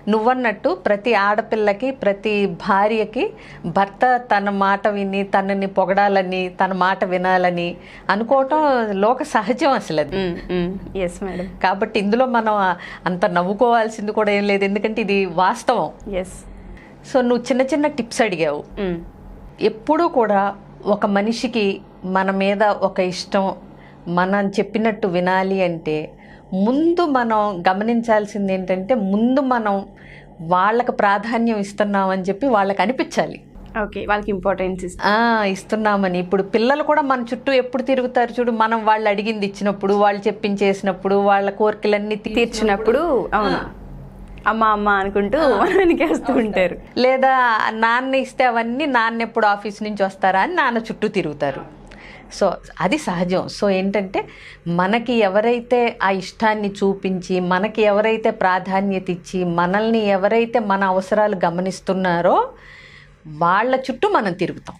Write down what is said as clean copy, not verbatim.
నువ్వన్నట్టు ప్రతి ఆడపిల్లకి, ప్రతి భార్యకి భర్త తన మాట విని, తనని పొగడాలని, తన మాట వినాలని అనుకోవటం లోక సహజం అసలు అది. Yes madam. కాబట్టి ఇందులో మనం అంత నవ్వుకోవాల్సింది కూడా ఏం లేదు, ఎందుకంటే ఇది వాస్తవం. ఎస్. సో నువ్వు చిన్న చిన్న టిప్స్ అడిగావు. ఎప్పుడూ కూడా ఒక మనిషికి మన మీద ఒక ఇష్టం, మనం చెప్పినట్టు వినాలి అంటే ముందు మనం గమనించాల్సింది ఏంటంటే, ముందు మనం వాళ్ళకి ప్రాధాన్యం ఇస్తున్నామని చెప్పి వాళ్ళకి అనిపించాలి. ఓకే, వాళ్ళకి ఇంపార్టెన్స్ ఇస్తున్నామని. ఇప్పుడు పిల్లలు కూడా మన చుట్టూ ఎప్పుడు తిరుగుతారు చూడు, మనం వాళ్ళు అడిగింది ఇచ్చినప్పుడు, వాళ్ళు చెప్పించేసినప్పుడు, వాళ్ళ కోరికలన్నీ తీర్చినప్పుడు అవును అమ్మ అమ్మ అనుకుంటూ వెనకేస్తూ ఉంటారు. లేదా నాన్న ఇస్తే అవన్నీ నాన్న ఎప్పుడు ఆఫీస్ నుంచి వస్తారా అని నాన్న చుట్టూ తిరుగుతారు. సో అది సహజం. సో ఏంటంటే మనకి ఎవరైతే ఆ ఇష్టాన్ని చూపించి, మనకి ఎవరైతే ప్రాధాన్యత ఇచ్చి, మనల్ని ఎవరైతే మన అవసరాలు గమనిస్తున్నారో వాళ్ళ చుట్టూ మనం తిరుగుతాం.